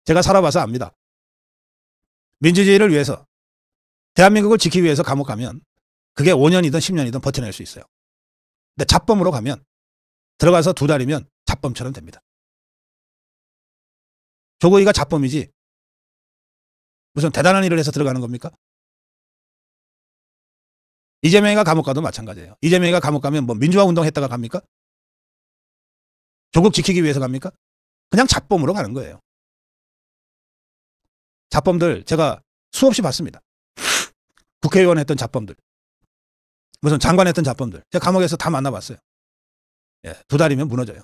제가 살아봐서 압니다. 민주주의를 위해서, 대한민국을 지키기 위해서 감옥 가면 그게 5년이든 10년이든 버텨낼 수 있어요. 근데 잡범으로 가면 들어가서 2달이면 잡범처럼 됩니다. 조국이가 잡범이지 무슨 대단한 일을 해서 들어가는 겁니까? 이재명이가 감옥 가도 마찬가지예요. 이재명이가 감옥 가면 뭐 민주화 운동했다가 갑니까? 조국 지키기 위해서 갑니까? 그냥 잡범으로 가는 거예요. 잡범들 제가 수없이 봤습니다. 국회의원 했던 잡범들, 무슨 장관 했던 잡범들, 제가 감옥에서 다 만나봤어요. 예, 2달이면 무너져요.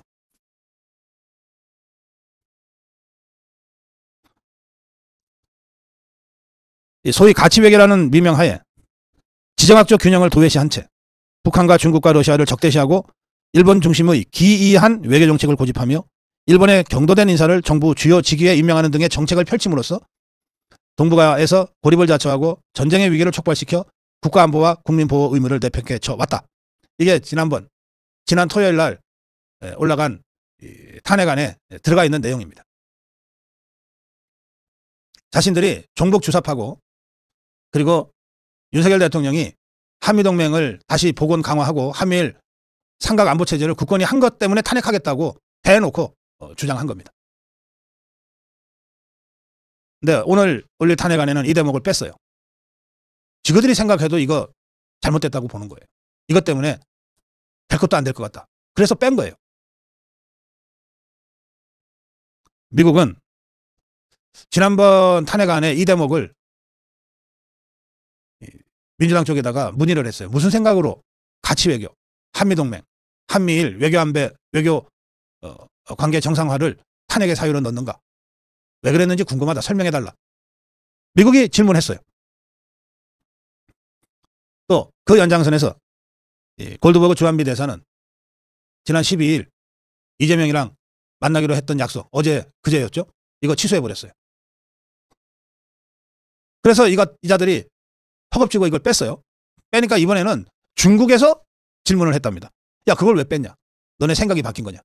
소위 가치외교라는 미명하에 지정학적 균형을 도외시한 채 북한과 중국과 러시아를 적대시하고 일본 중심의 기이한 외교 정책을 고집하며 일본의 경도된 인사를 정부 주요 직위에 임명하는 등의 정책을 펼침으로써 동북아에서 고립을 자초하고 전쟁의 위기를 촉발시켜 국가안보와 국민보호 의무를 내팽개 쳐왔다. 이게 지난 토요일 날 올라간 탄핵안에 들어가 있는 내용입니다. 자신들이 종북 주사파고, 그리고 윤석열 대통령이 한미동맹을 다시 복원 강화하고 한미일 삼각안보체제를 굳건히 한 것 때문에 탄핵하겠다고 대놓고 주장한 겁니다. 근데 오늘 올릴 탄핵안에는 이 대목을 뺐어요. 지그들이 생각해도 이거 잘못됐다고 보는 거예요. 이것 때문에 될 것도 안 될 것 같다. 그래서 뺀 거예요. 미국은 지난번 탄핵안에 이 대목을 민주당 쪽에다가 문의를 했어요. 무슨 생각으로 가치외교, 한미동맹, 한미일 외교 관계 정상화를 탄핵의 사유로 넣는가? 왜 그랬는지 궁금하다. 설명해달라. 미국이 질문했어요. 또 그 연장선에서 골드버그 주한미 대사는 지난 12일 이재명이랑 만나기로 했던 약속, 그제였죠? 이거 취소해버렸어요. 그래서 이자들이 허겁지겁 이걸 뺐어요. 빼니까 이번에는 중국에서 질문을 했답니다. 야, 그걸 왜 뺐냐? 너네 생각이 바뀐 거냐?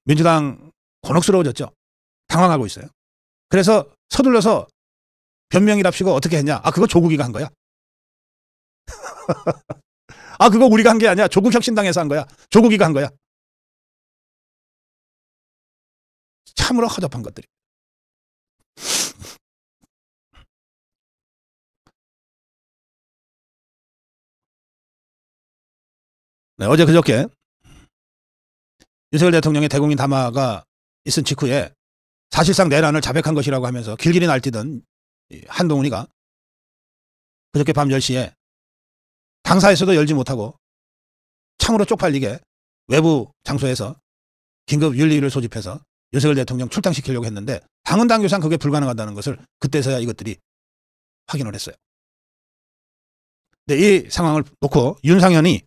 민주당 곤혹스러워졌죠. 당황하고 있어요. 그래서 서둘러서 변명이랍시고 어떻게 했냐? 그거 조국이가 한 거야. 그거 우리가 한 게 아니야. 조국혁신당에서 한 거야. 조국이가 한 거야. 참으로 허접한 것들이. 네, 어제 그저께 윤석열 대통령의 대국민 담화가 있은 직후에 사실상 내란을 자백한 것이라고 하면서 길길이 날뛰던 한동훈이가 그저께 밤 10시에 당사에서도 열지 못하고 참으로 쪽팔리게 외부 장소에서 긴급 윤리위를 소집해서 윤석열 대통령 출당시키려고 했는데 당헌 당규상 그게 불가능하다는 것을 그때서야 이것들이 확인을 했어요. 근데 이 상황을 놓고 윤상현이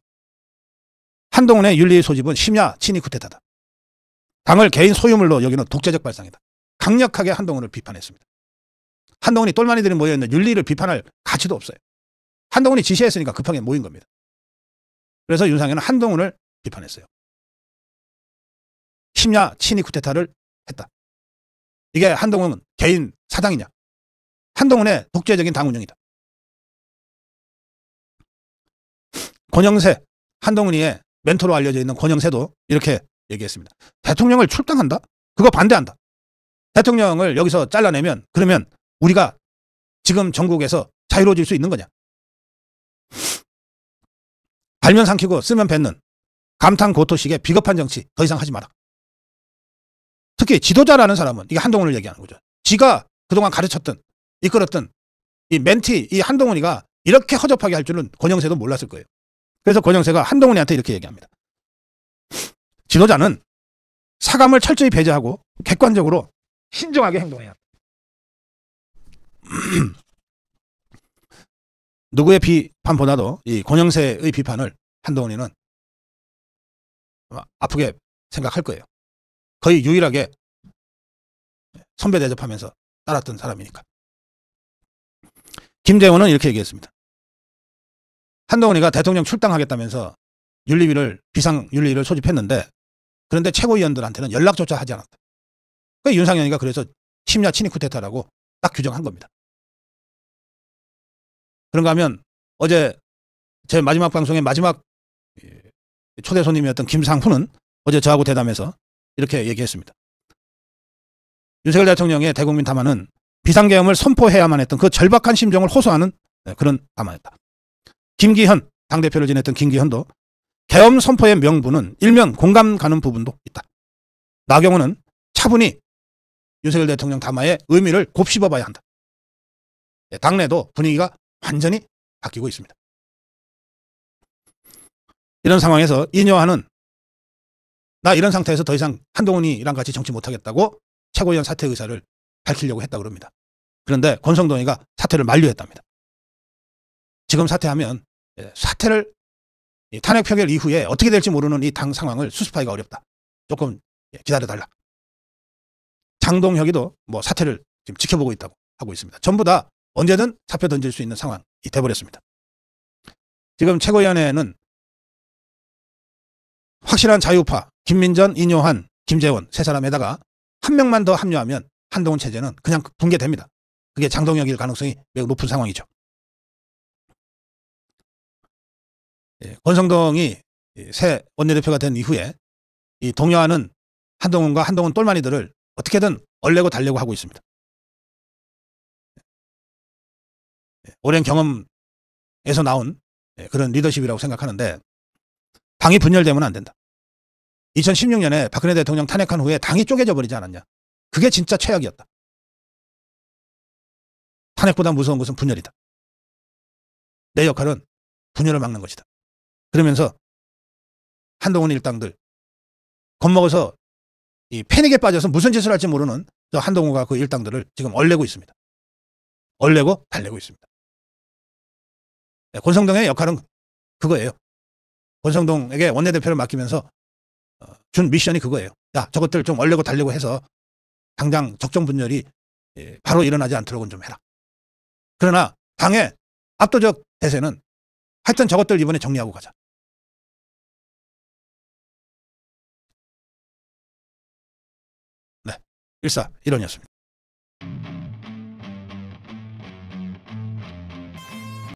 한동훈의 윤리위 소집은 심야 친위 쿠데타다. 당을 개인 소유물로 여기는 독재적 발상이다. 강력하게 한동훈을 비판했습니다. 한동훈이 똘마니들이 모여있는 윤리를 비판할 가치도 없어요. 한동훈이 지시했으니까 급하게 모인 겁니다. 그래서 윤상현은 한동훈을 비판했어요. 심야 친위 쿠데타를 했다. 이게 한동훈은 개인 사당이냐? 한동훈의 독재적인 당 운영이다. 권영세, 한동훈이의 멘토로 알려져 있는 권영세도 이렇게 얘기했습니다. 대통령을 출당한다? 그거 반대한다. 대통령을 여기서 잘라내면 그러면 우리가 지금 전국에서 자유로워질 수 있는 거냐? 발면 삼키고 쓰면 뱉는 감탄고토식의 비겁한 정치 더 이상 하지 마라. 특히 지도자라는 사람은 이게 한동훈을 얘기하는 거죠. 지가 그동안 가르쳤던 이끌었던 이 멘티 이 한동훈이가 이렇게 허접하게 할 줄은 권영세도 몰랐을 거예요. 그래서 권영세가 한동훈이한테 이렇게 얘기합니다. 지도자는 사감을 철저히 배제하고 객관적으로 신중하게 행동해야 한다. 누구의 비판보다도 이 권영세의 비판을 한동훈이는 아프게 생각할 거예요. 거의 유일하게 선배 대접하면서 따랐던 사람이니까. 김재원은 이렇게 얘기했습니다. 한동훈이가 대통령 출당하겠다면서 윤리위를 비상윤리위를 소집했는데 그런데 최고위원들한테는 연락조차 하지 않았다. 그러니까 윤상현이가 그래서 심야 친위 쿠데타라고 딱 규정한 겁니다. 그런가 하면 어제 제 마지막 방송의 마지막 초대 손님이었던 김상훈은 어제 저하고 대담해서 이렇게 얘기했습니다. 윤석열 대통령의 대국민 담화는 비상계엄을 선포해야만 했던 그 절박한 심정을 호소하는 그런 담화였다. 김기현 당대표를 지냈던 김기현도 계엄 선포의 명분은 일면 공감 가는 부분도 있다. 나경원은 차분히 윤석열 대통령 담화의 의미를 곱씹어봐야 한다. 당내도 분위기가 완전히 바뀌고 있습니다. 이런 상황에서 이뇨하는 나 이런 상태에서 더 이상 한동훈이랑 같이 정치 못하겠다고 최고위원 사퇴 의사를 밝히려고 했다고 그럽니다. 그런데 권성동이가 사퇴를 만류했답니다. 지금 사퇴하면 사퇴를 탄핵 표결 이후에 어떻게 될지 모르는 이 당 상황을 수습하기가 어렵다. 조금 기다려달라. 장동혁이도 뭐 사퇴를 지금 지켜보고 있다고 하고 있습니다. 전부 다 언제든 사표 던질 수 있는 상황이 돼버렸습니다. 지금 최고위원회는 확실한 자유파 김민전, 이뇨한, 김재원 세 사람에다가 한 명만 더 합류하면 한동훈 체제는 그냥 붕괴됩니다. 그게 장동혁일 가능성이 매우 높은 상황이죠. 권성동이 새 원내대표가 된 이후에 이 동요하는 한동훈과 한동훈 똘마니들을 어떻게든 얼레고 달래고 하고 있습니다. 오랜 경험에서 나온 그런 리더십이라고 생각하는데 당이 분열되면 안 된다. 2016년에 박근혜 대통령 탄핵한 후에 당이 쪼개져 버리지 않았냐. 그게 진짜 최악이었다. 탄핵보다 무서운 것은 분열이다. 내 역할은 분열을 막는 것이다. 그러면서 한동훈 일당들 겁먹어서 이 패닉에 빠져서 무슨 짓을 할지 모르는 저 한동훈과 그 일당들을 지금 얼레고 있습니다. 얼레고 달래고 있습니다. 권성동의 역할은 그거예요. 권성동에게 원내대표를 맡기면서 준 미션이 그거예요. 야, 저것들 좀 얼레고 달래고 해서 당장 적정 분열이 바로 일어나지 않도록은 좀 해라. 그러나 당의 압도적 대세는 하여튼 저것들 이번에 정리하고 가자. 네, 일사일론이었습니다.